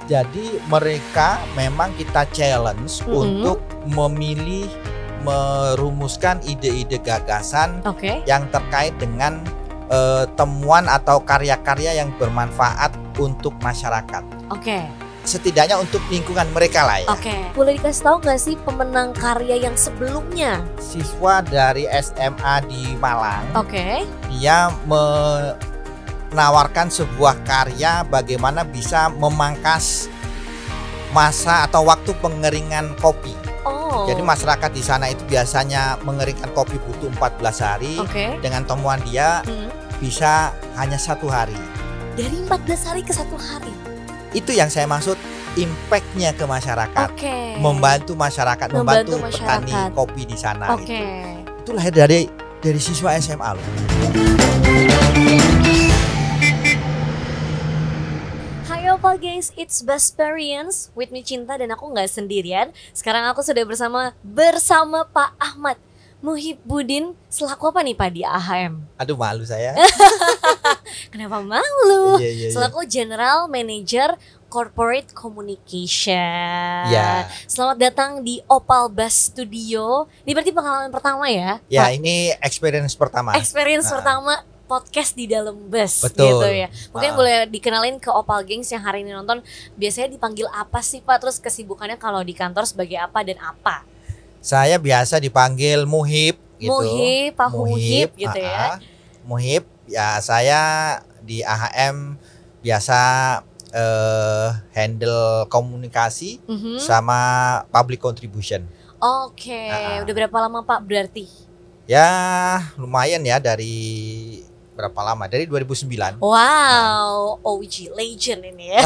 Jadi mereka memang kita challenge untuk memilih, merumuskan ide-ide gagasan yang terkait dengan temuan atau karya-karya yang bermanfaat untuk masyarakat. Setidaknya untuk lingkungan mereka lah ya. Boleh dikasih tahu nggak sih pemenang karya yang sebelumnya? Siswa dari SMA di Malang. Dia menawarkan sebuah karya bagaimana bisa memangkas masa atau waktu pengeringan kopi. Jadi masyarakat di sana itu biasanya mengeringkan kopi butuh 14 hari. Dengan temuan dia bisa hanya 1 hari. Dari 14 hari ke 1 hari. Itu yang saya maksud, impact-nya ke masyarakat. Membantu masyarakat, membantu petani kopi di sana. Gitu. Itu lahir dari siswa SMA loh. Opal guys, it's Besperience with me Cinta dan aku nggak sendirian. Sekarang aku sudah bersama Pak Ahmad Muhibbuddin. Selaku apa nih Pak di AHM? Aduh malu saya. Kenapa malu? Iya. Selaku General Manager Corporate Communication. Selamat datang di Opal Bass Studio. Ini berarti pengalaman pertama ya? Ya, ini experience pertama. Pertama podcast di dalam bus. Betul. Gitu ya. Mungkin boleh dikenalin ke Opal Gengs yang hari ini nonton, biasanya dipanggil apa sih Pak? Terus kesibukannya kalau di kantor sebagai apa dan apa? Saya biasa dipanggil Muhib gitu. Pak Muhib gitu ya. Muhib, ya saya di AHM biasa handle komunikasi sama public contribution. Udah berapa lama Pak berarti? Ya lumayan ya, dari berapa lama? Dari 2009. Wow, OG legend ini ya.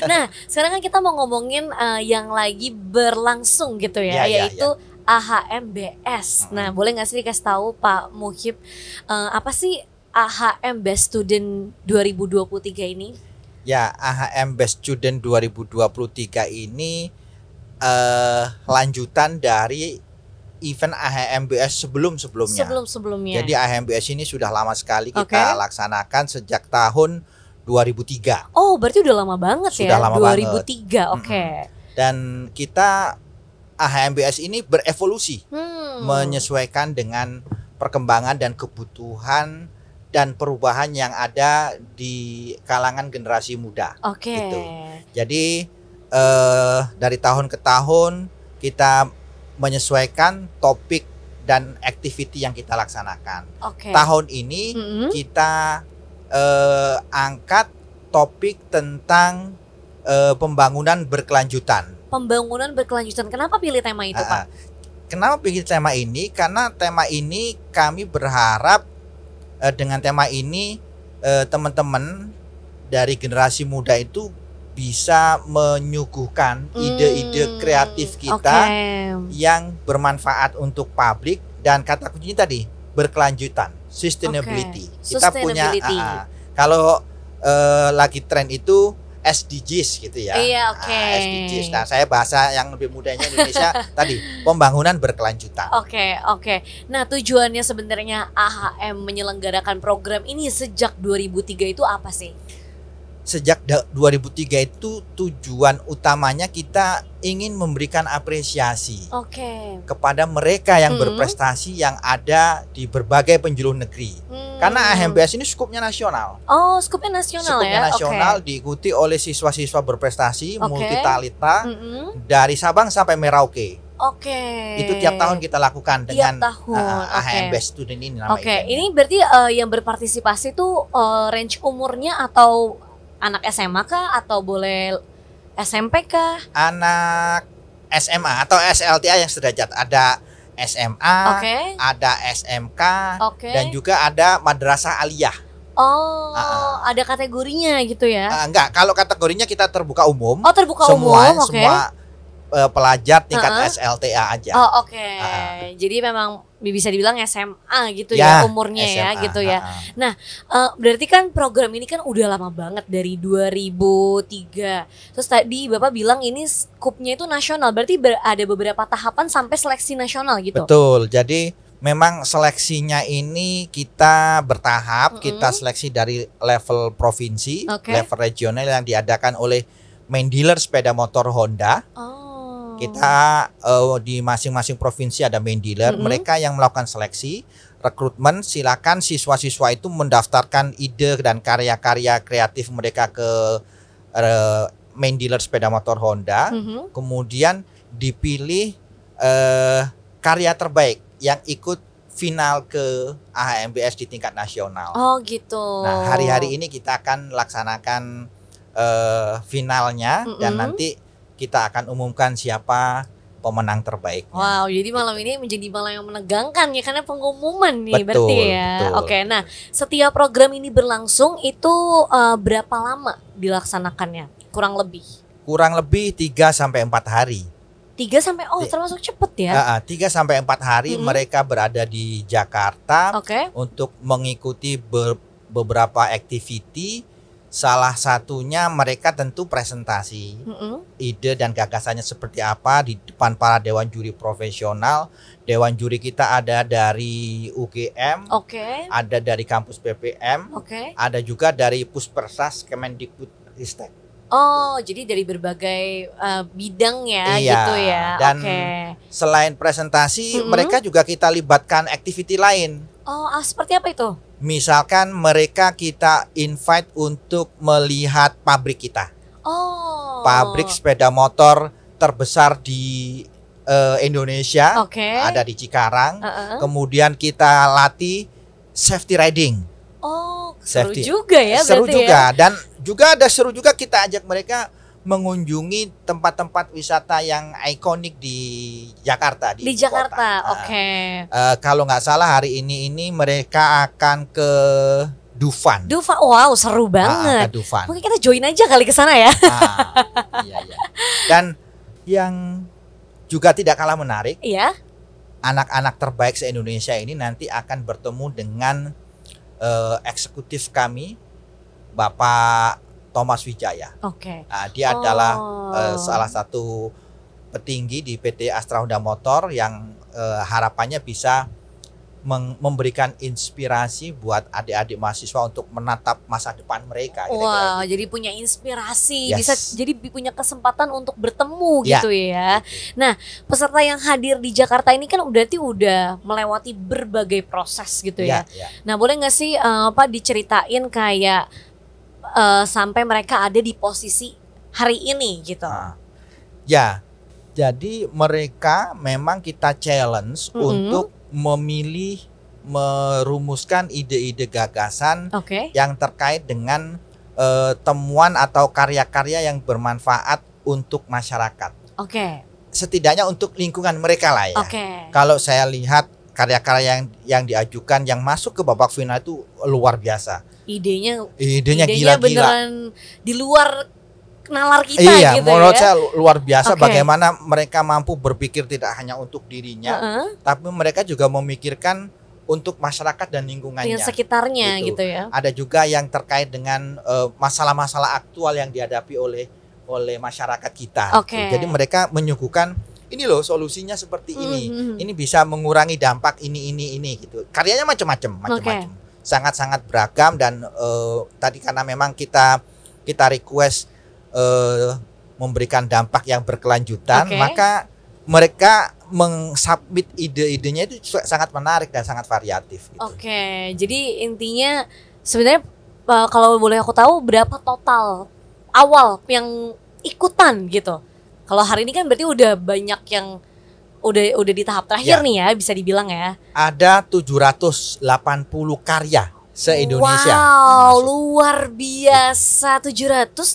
Nah, sekarang kan kita mau ngomongin yang lagi berlangsung gitu ya, yaitu AHMBS. Nah, boleh nggak sih dikasih tahu Pak Muhib, apa sih AHM Best Student 2023 ini? Ya, AHM Best Student 2023 ini lanjutan dari event AHMBS sebelumnya. Jadi AHMBS ini sudah lama sekali kita laksanakan sejak tahun 2003. Oh, berarti udah lama banget sudah ya? Lama 2003. Dan kita AHMBS ini berevolusi, menyesuaikan dengan perkembangan dan kebutuhan dan perubahan yang ada di kalangan generasi muda. Gitu. Jadi dari tahun ke tahun kita menyesuaikan topik dan activity yang kita laksanakan. Tahun ini kita angkat topik tentang pembangunan berkelanjutan. Kenapa pilih tema itu Pak? Kenapa pilih tema ini? Karena tema ini kami berharap dengan tema ini teman-teman dari generasi muda itu bisa menyuguhkan ide-ide kreatif kita yang bermanfaat untuk publik, dan kata kuncinya tadi berkelanjutan, sustainability. Kita punya kalau lagi tren itu SDGs gitu ya. SDGs. Nah, saya bahasa yang lebih mudahnya Indonesia tadi pembangunan berkelanjutan. Nah, tujuannya sebenarnya AHM menyelenggarakan program ini sejak 2003 itu apa sih? Sejak 2003 itu tujuan utamanya kita ingin memberikan apresiasi kepada mereka yang berprestasi yang ada di berbagai penjuru negeri. Karena AHMBS ini skupnya nasional. Skupnya nasional diikuti oleh siswa-siswa berprestasi multitalenta dari Sabang sampai Merauke. Itu tiap tahun kita lakukan dengan AHMBS Student ini namanya. Ini berarti yang berpartisipasi tuh range umurnya atau anak SMA kah atau boleh SMP kah? Anak SMA atau SLTA yang sederajat. Ada SMA, ada SMK, dan juga ada madrasah aliyah. Ada kategorinya gitu ya? Enggak, kalau kategorinya kita terbuka umum. Terbuka umum. Semua pelajar tingkat SLTA aja. Jadi memang bisa dibilang SMA gitu ya umurnya SMA, ya gitu ya. Nah, berarti kan program ini kan udah lama banget dari 2003. Terus tadi Bapak bilang ini skupnya itu nasional. Berarti ada beberapa tahapan sampai seleksi nasional gitu. Betul. Jadi memang seleksinya ini kita bertahap, kita seleksi dari level provinsi, level regional yang diadakan oleh main dealer sepeda motor Honda. Kita di masing-masing provinsi ada main dealer, mereka yang melakukan seleksi, rekrutmen. Silakan siswa-siswa itu mendaftarkan ide dan karya-karya kreatif mereka ke main dealer sepeda motor Honda. Kemudian dipilih karya terbaik yang ikut final ke AHMBS di tingkat nasional. Oh gitu. Nah, hari-hari ini kita akan laksanakan finalnya dan nanti kita akan umumkan siapa pemenang terbaik. Wow, jadi malam ini menjadi malam yang menegangkan ya karena pengumuman nih, berarti ya. Betul. Oke, nah setiap program ini berlangsung itu berapa lama dilaksanakannya? Kurang lebih? Kurang lebih 3 sampai 4 hari. 3 sampai termasuk cepet ya? 3 sampai 4 hari mereka berada di Jakarta untuk mengikuti beberapa activity. Salah satunya mereka tentu presentasi ide dan gagasannya seperti apa di depan para dewan juri profesional. Dewan juri kita ada dari UGM, ada dari kampus PPM, ada juga dari Puspersas Kemendikbudristek. Oh, jadi dari berbagai bidang ya, gitu ya. Dan selain presentasi, mereka juga kita libatkan activity lain. Oh, seperti apa itu? Misalkan mereka kita invite untuk melihat pabrik kita. Pabrik sepeda motor terbesar di Indonesia, ada di Cikarang. Kemudian kita latih safety riding. Seru juga ya, seru juga ya? Dan juga ada seru juga kita ajak mereka mengunjungi tempat-tempat wisata yang ikonik di Jakarta. Di Jakarta, kalau nggak salah hari ini mereka akan ke Dufan. Dufan, wow seru banget. Ke Dufan. Mungkin kita join aja kali ke sana ya. Iya. Dan yang juga tidak kalah menarik, anak-anak terbaik se-Indonesia ini nanti akan bertemu dengan eksekutif kami, Bapak Thomas Wijaya. Dia adalah salah satu petinggi di PT Astra Honda Motor yang harapannya bisa memberikan inspirasi buat adik-adik mahasiswa untuk menatap masa depan mereka. Wow, jadi punya inspirasi, bisa jadi punya kesempatan untuk bertemu gitu ya. Nah, peserta yang hadir di Jakarta ini kan berarti udah melewati berbagai proses gitu ya. Nah, boleh nggak sih Pak diceritain kayak sampai mereka ada di posisi hari ini gitu? Jadi mereka memang kita challenge untuk memilih, merumuskan ide-ide gagasan yang terkait dengan temuan atau karya-karya yang bermanfaat untuk masyarakat. Setidaknya untuk lingkungan mereka lah ya. Kalau saya lihat karya-karya yang diajukan yang masuk ke babak final itu luar biasa. Idenya gila-gila. Beneran di luar nalar kita gitu ya. Menurut saya luar biasa bagaimana mereka mampu berpikir tidak hanya untuk dirinya, tapi mereka juga memikirkan untuk masyarakat dan lingkungannya. Yang sekitarnya gitu ya. Ada juga yang terkait dengan masalah-masalah aktual yang dihadapi oleh masyarakat kita. Jadi mereka menyuguhkan ini loh solusinya seperti ini. Ini bisa mengurangi dampak ini gitu. Karyanya macam-macam. Sangat-sangat beragam dan tadi karena memang kita request memberikan dampak yang berkelanjutan, maka mereka mengsubmit ide-idenya itu sangat menarik dan sangat variatif gitu. Jadi intinya sebenarnya kalau boleh aku tahu berapa total awal yang ikutan gitu? Kalau hari ini kan berarti udah banyak yang udah di tahap terakhir nih ya, bisa dibilang ya. Ada 780 karya se-Indonesia. Wow, luar biasa. 780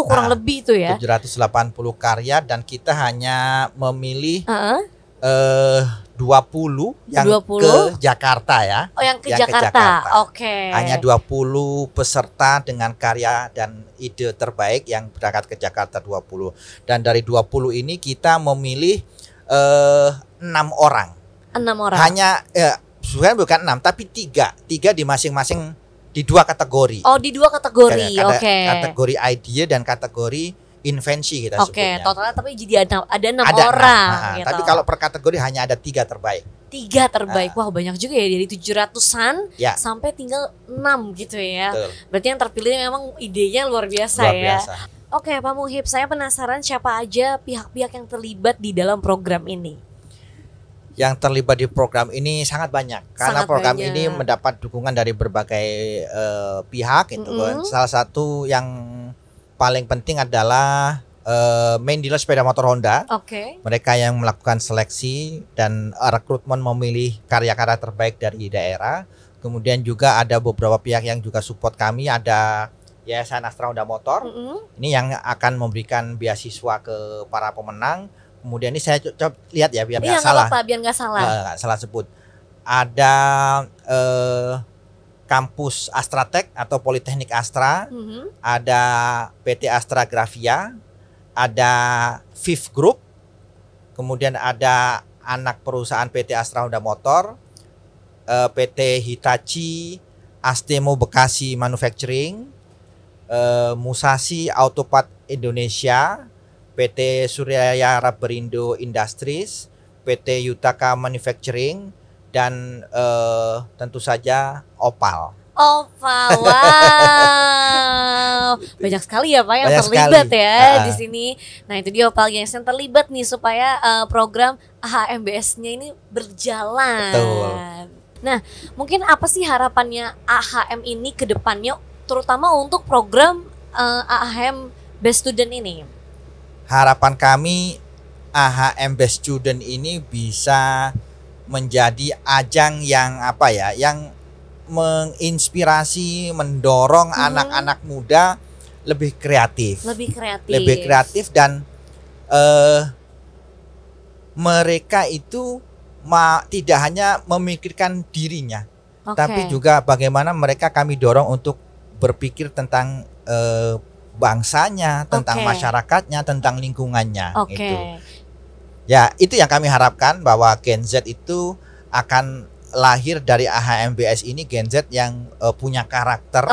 kurang lebih itu ya. 780 karya dan kita hanya memilih 20 yang ke Jakarta ya. Oh, yang ke Jakarta. Hanya 20 peserta dengan karya dan ide terbaik yang berangkat ke Jakarta 20. Dan dari 20 ini kita memilih 6 orang. 6 orang. Hanya sebenarnya bukan 6 tapi 3 di masing-masing di 2 kategori. Oh, di 2 kategori. Kategori idea dan kategori invensi kita sebutnya. Totalnya tapi jadi ada 6 orang gitu. Tapi kalau per kategori hanya ada 3 terbaik. 3 terbaik. Wah, banyak juga ya, dari 700-an sampai tinggal 6 gitu ya. Betul. Berarti yang terpilih memang idenya luar biasa ya. Oke, Pak Muhib, saya penasaran siapa aja pihak-pihak yang terlibat di dalam program ini? Yang terlibat di program ini sangat banyak, karena program ini mendapat dukungan dari berbagai pihak itu kan. Salah satu yang paling penting adalah main dealer sepeda motor Honda. Mereka yang melakukan seleksi dan rekrutmen memilih karya-karya terbaik dari daerah. Kemudian juga ada beberapa pihak yang juga support kami, ada Yayasan Astra Honda Motor. Ini yang akan memberikan beasiswa ke para pemenang. Kemudian ini saya coba lihat ya biar nggak salah. Biar nggak salah. Nggak salah sebut. Ada kampus Astratek atau Politeknik Astra. Ada PT Astra Grafia. Ada Viv Group. Kemudian ada anak perusahaan PT Astra Honda Motor. PT Hitachi Astemo Bekasi Manufacturing. Musashi Autopart Indonesia, PT Suryaya Rabberindo Industries, PT Yutaka Manufacturing, dan tentu saja Opal. Wow, banyak sekali ya Pak yang terlibat ya di sini. Nah itu dia Opal yang terlibat nih supaya program AHMBS-nya ini berjalan. Betul. Nah mungkin apa sih harapannya AHM ini ke depannya, terutama untuk program AHM Best Student ini? Harapan kami AHM Best Student ini bisa menjadi ajang yang yang menginspirasi, mendorong anak-anak muda lebih kreatif dan mereka itu tidak hanya memikirkan dirinya, tapi juga bagaimana kami dorong untuk berpikir tentang bangsanya, tentang masyarakatnya, tentang lingkungannya. Gitu. Ya, itu yang kami harapkan, bahwa Gen Z itu akan lahir dari AHMBS ini, Gen Z yang punya karakter,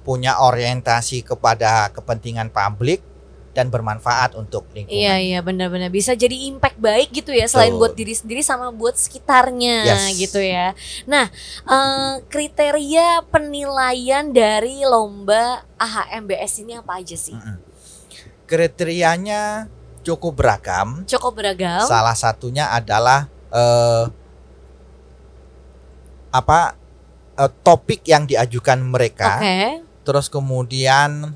punya orientasi kepada kepentingan publik dan bermanfaat untuk lingkungan. Iya benar-benar bisa jadi impact baik gitu ya, selain buat diri sendiri sama buat sekitarnya gitu ya. Nah, kriteria penilaian dari lomba AHMBS ini apa aja sih? Kriterianya cukup beragam. Salah satunya adalah topik yang diajukan mereka. Terus kemudian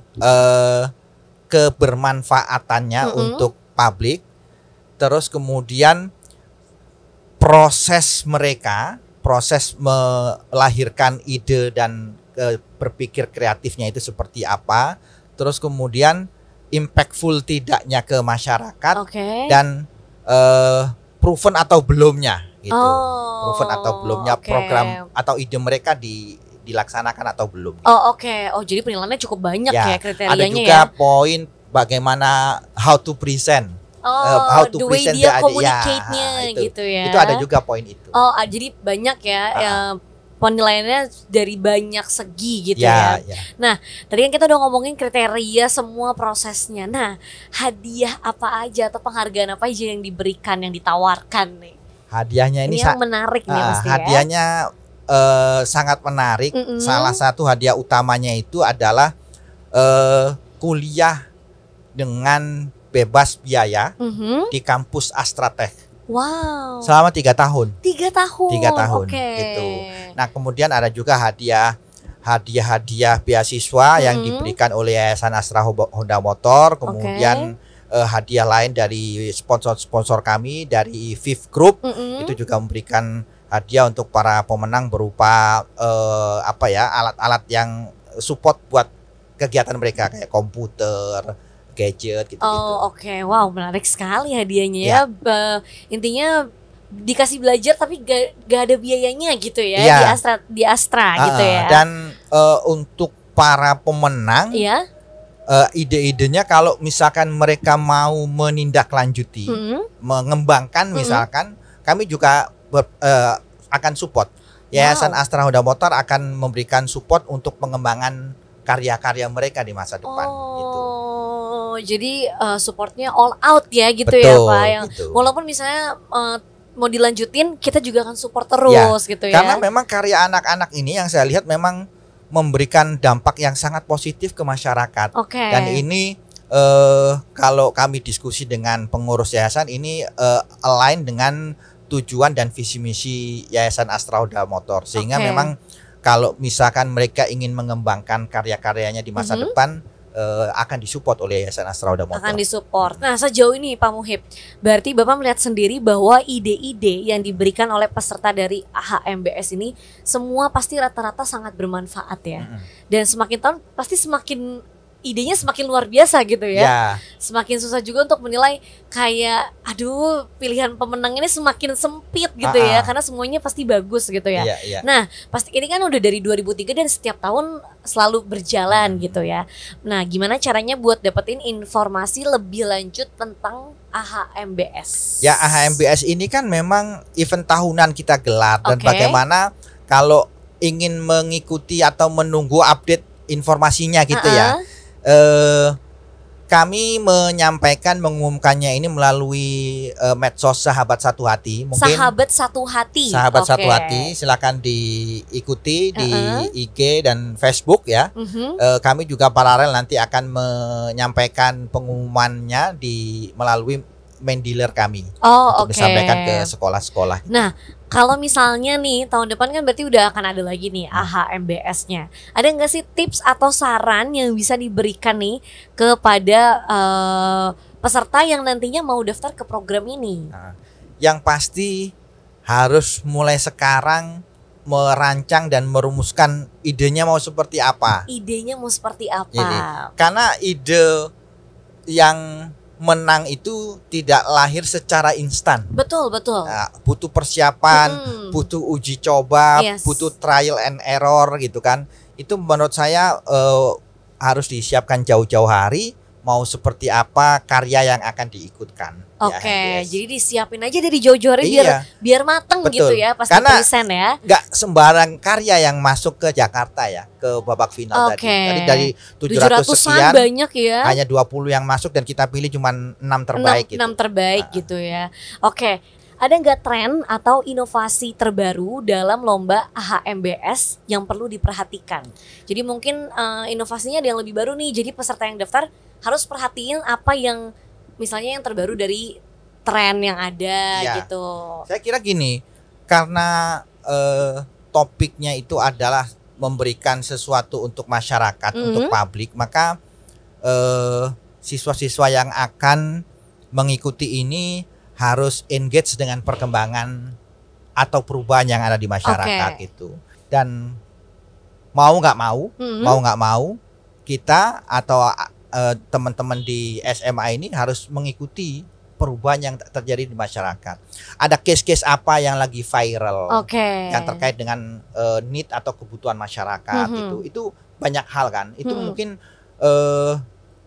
kebermanfaatannya untuk publik, terus kemudian proses melahirkan ide dan berpikir kreatifnya itu seperti apa, terus kemudian impactful tidaknya ke masyarakat, dan proven atau belumnya gitu. Proven atau belumnya program atau ide mereka dilaksanakan atau belum. Jadi penilaiannya cukup banyak ya kriterianya. Ada juga poin bagaimana how to present. How to the way present dia communicate-nya gitu ya. Itu ada juga poin itu. Jadi banyak ya penilaiannya dari banyak segi gitu ya. Nah, tadi kan kita udah ngomongin kriteria semua prosesnya. Nah, hadiah apa aja atau penghargaan apa aja yang diberikan, yang ditawarkan nih? Hadiahnya ini yang menarik nih pasti hadiahnya sangat menarik. Salah satu hadiah utamanya itu adalah kuliah dengan bebas biaya di kampus Astratek. Selama 3 tahun. 3 tahun. Gitu. Nah, kemudian ada juga hadiah beasiswa yang diberikan oleh Yayasan Astra Honda Motor. Kemudian hadiah lain dari sponsor kami dari Viv Group. Itu juga memberikan hadiah untuk para pemenang berupa alat-alat yang support buat kegiatan mereka, kayak komputer, gadget gitu. Wow, menarik sekali hadiahnya ya. Intinya dikasih belajar tapi gak ada biayanya gitu ya, di Astra gitu ya. Dan untuk para pemenang, ide-idenya kalau misalkan mereka mau menindaklanjuti, mengembangkan misalkan, kami juga akan support. Yayasan Astra Honda Motor akan memberikan support untuk pengembangan karya-karya mereka di masa depan gitu. Jadi supportnya all out ya gitu. Betul, ya Pak. Walaupun misalnya mau dilanjutin, kita juga akan support terus gitu ya. Karena memang karya anak-anak ini yang saya lihat memang memberikan dampak yang sangat positif ke masyarakat. Dan ini kalau kami diskusi dengan pengurus yayasan ini align dengan tujuan dan visi misi Yayasan Astrauda Motor, sehingga memang kalau misalkan mereka ingin mengembangkan karya-karyanya di masa depan, akan disupport oleh Yayasan Astrauda Motor. Akan disupport. Nah, sejauh ini Pak Muhib, berarti Bapak melihat sendiri bahwa ide-ide yang diberikan oleh peserta dari AHMBS ini semua pasti rata-rata sangat bermanfaat ya. Dan semakin tahun pasti semakin idenya semakin luar biasa gitu ya. Semakin susah juga untuk menilai kayak aduh pilihan pemenang ini semakin sempit gitu ya, karena semuanya pasti bagus gitu ya. Nah, pasti ini kan udah dari 2003 dan setiap tahun selalu berjalan gitu ya. Nah, gimana caranya buat dapetin informasi lebih lanjut tentang AHMBS? Ya, AHMBS ini kan memang event tahunan kita gelar, dan bagaimana kalau ingin mengikuti atau menunggu update informasinya gitu ya. Kami menyampaikan, mengumumkannya ini melalui medsos Sahabat Satu Hati. Mungkin Sahabat Satu Hati. Sahabat Satu Hati, silakan diikuti di IG dan Facebook ya. Kami juga paralel nanti akan menyampaikan pengumumannya melalui main dealer kami untuk disampaikan ke sekolah-sekolah. Nah, kalau misalnya nih tahun depan kan berarti udah akan ada lagi nih AHMBS-nya. Ada nggak sih tips atau saran yang bisa diberikan nih kepada peserta yang nantinya mau daftar ke program ini? Yang pasti harus mulai sekarang merancang dan merumuskan idenya mau seperti apa. Idenya mau seperti apa? Jadi, karena ide yang menang itu tidak lahir secara instan. Betul. Nah, butuh persiapan, butuh uji coba, butuh trial and error gitu kan. Itu menurut saya harus disiapkan jauh-jauh hari. Mau seperti apa karya yang akan diikutkan. Jadi disiapin aja dari jauh-jauh hari biar mateng gitu ya pas present ya. Nggak sembarang karya yang masuk ke Jakarta ya, ke babak final tadi. Tadi dari 700 sekian banyak ya. Hanya 20 yang masuk dan kita pilih cuma 6 terbaik 6 terbaik gitu ya. Ada nggak tren atau inovasi terbaru dalam lomba AHMBS yang perlu diperhatikan? Jadi mungkin inovasinya ada yang lebih baru nih. Jadi peserta yang daftar harus perhatiin apa yang misalnya yang terbaru dari tren yang ada gitu. Saya kira gini, karena topiknya itu adalah memberikan sesuatu untuk masyarakat, untuk publik, maka siswa-siswa yang akan mengikuti ini harus engage dengan perkembangan atau perubahan yang ada di masyarakat itu. Dan mau nggak mau kita atau teman-teman di SMA ini harus mengikuti perubahan yang terjadi di masyarakat. Ada case-case apa yang lagi viral yang terkait dengan need atau kebutuhan masyarakat itu banyak hal kan. Itu mungkin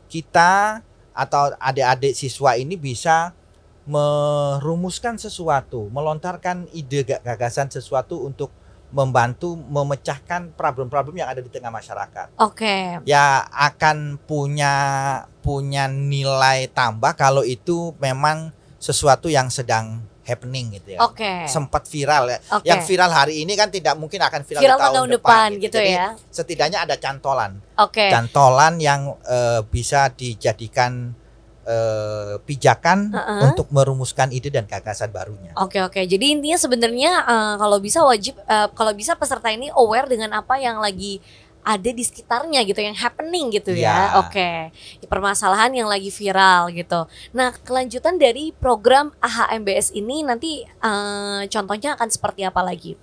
kita atau adik-adik siswa ini bisa merumuskan sesuatu, melontarkan ide gagasan sesuatu untuk membantu memecahkan problem-problem yang ada di tengah masyarakat. Ya akan punya nilai tambah kalau itu memang sesuatu yang sedang happening gitu ya. Sempat viral ya. Yang viral hari ini kan tidak mungkin akan viral di tahun depan gitu ya. Setidaknya ada cantolan. Cantolan yang bisa dijadikan pijakan untuk merumuskan ide dan gagasan barunya. Jadi intinya sebenarnya kalau bisa peserta ini aware dengan apa yang lagi ada di sekitarnya gitu, yang happening gitu ya. Permasalahan yang lagi viral gitu. Nah, kelanjutan dari program AHMBS ini nanti contohnya akan seperti apa lagi?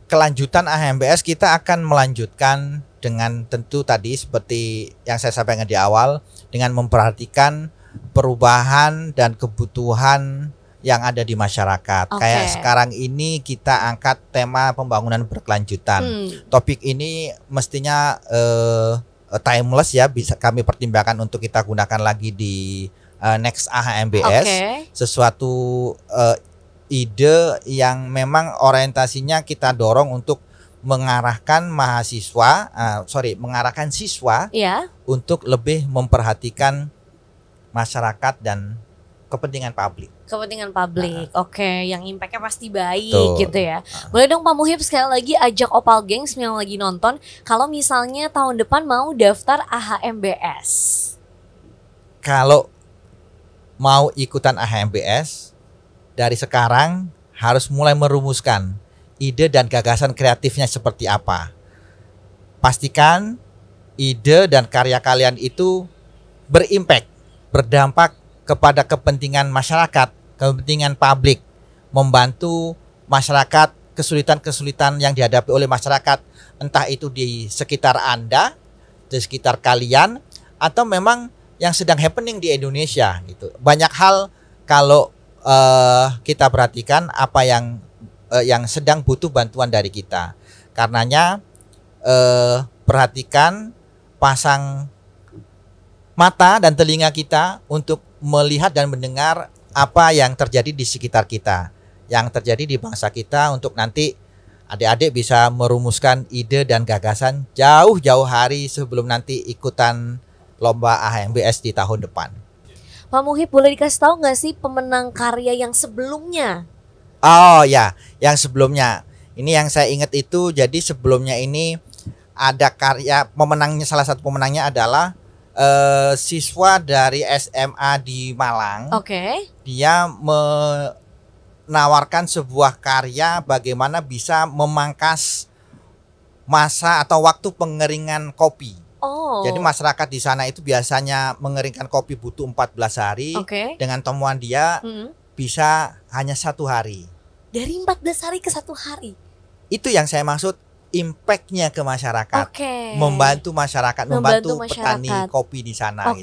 Kelanjutan AHMBS kita akan melanjutkan dengan tentu tadi seperti yang saya sampaikan di awal, dengan memperhatikan perubahan dan kebutuhan yang ada di masyarakat. Kayak sekarang ini kita angkat tema pembangunan berkelanjutan. Topik ini mestinya timeless ya, bisa kami pertimbangkan untuk kita gunakan lagi di next AHMBS. Sesuatu ide yang memang orientasinya kita dorong untuk mengarahkan mengarahkan siswa untuk lebih memperhatikan masyarakat dan kepentingan publik. Kepentingan publik, oke, yang impactnya pasti baik. Betul. Gitu ya. Boleh dong Pak Muhib sekali lagi ajak Opal Gengs yang lagi nonton, kalau misalnya tahun depan mau daftar AHMBS. Kalau mau ikutan AHMBS, dari sekarang harus mulai merumuskan ide dan gagasan kreatifnya seperti apa. Pastikan ide dan karya kalian itu berimpact, berdampak kepada kepentingan masyarakat, kepentingan publik, membantu masyarakat, kesulitan-kesulitan yang dihadapi oleh masyarakat, entah itu di sekitar Anda, di sekitar kalian, atau memang yang sedang happening di Indonesia gitu. Banyak hal kalau kita perhatikan apa yang sedang butuh bantuan dari kita. Karenanya perhatikan, pasang mata dan telinga kita untuk melihat dan mendengar apa yang terjadi di sekitar kita, yang terjadi di bangsa kita, untuk nanti adik-adik bisa merumuskan ide dan gagasan jauh-jauh hari sebelum nanti ikutan lomba AHMBS di tahun depan. Pak Muhib, boleh dikasih tahu nggak sih pemenang karya yang sebelumnya? Oh ya, yang sebelumnya. Ini yang saya ingat itu, jadi sebelumnya ini ada karya pemenangnya, salah satu pemenangnya adalah siswa dari SMA di Malang. Oke. Dia menawarkan sebuah karya bagaimana bisa memangkas masa atau waktu pengeringan kopi. Oh. Jadi masyarakat di sana itu biasanya mengeringkan kopi butuh 14 hari. Oke. Dengan temuan dia bisa hanya 1 hari. Dari 14 hari ke 1 hari. Itu yang saya maksud, impactnya ke masyarakat, membantu masyarakat, membantu petani kopi di sana.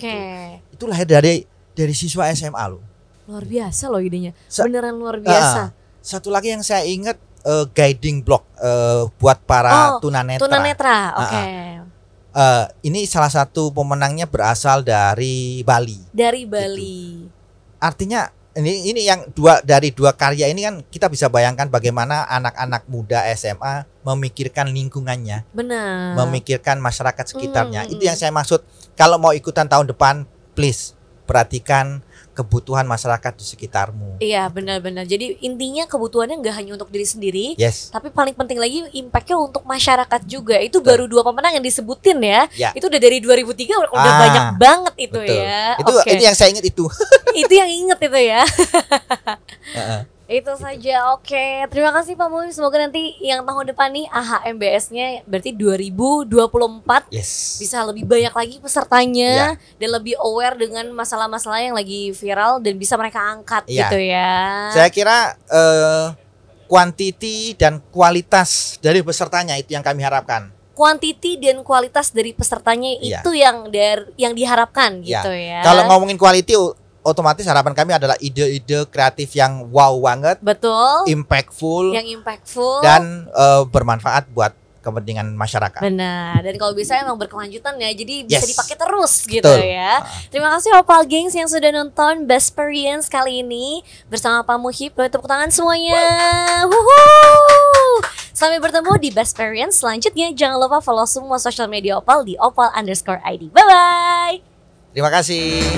Itu lahir dari siswa SMA loh. Luar biasa loh idenya, beneran luar biasa. Satu lagi yang saya ingat, guiding block buat para tunanetra. Tunanetra, ini salah satu pemenangnya berasal dari Bali. Dari Bali. Gitu. Artinya ini yang dari dua karya ini kan kita bisa bayangkan bagaimana anak-anak muda SMA memikirkan lingkungannya, benar, memikirkan masyarakat sekitarnya. Itu yang saya maksud. Kalau mau ikutan tahun depan, please perhatikan kebutuhan masyarakat di sekitarmu. Iya, benar-benar. Jadi intinya kebutuhannya nggak hanya untuk diri sendiri, tapi paling penting lagi impactnya untuk masyarakat juga. Itu baru 2 pemenang yang disebutin ya. Itu udah dari 2003 udah banyak banget itu. Betul. Ya. Itu yang saya ingat itu. Itu yang inget itu ya. Itu saja. Oke, terima kasih Pak Muhib. Semoga nanti yang tahun depan nih AHMBS-nya berarti 2024 bisa lebih banyak lagi pesertanya dan lebih aware dengan masalah-masalah yang lagi viral dan bisa mereka angkat gitu ya. Saya kira kuantiti dan kualitas dari pesertanya itu yang kami harapkan. Kuantiti dan kualitas dari pesertanya itu yang diharapkan gitu ya. Kalau ngomongin quality, otomatis harapan kami adalah ide-ide kreatif yang wow banget, betul, impactful, dan bermanfaat buat kepentingan masyarakat. Benar. Dan kalau bisa emang berkelanjutan ya, jadi bisa dipakai terus gitu ya. Terima kasih Opal Gengs yang sudah nonton Best Experience kali ini bersama Pak Muhib. Tepuk tangan semuanya. Sampai bertemu di Best Experience selanjutnya. Jangan lupa follow semua sosial media Opal di opal_id. Bye bye. Terima kasih.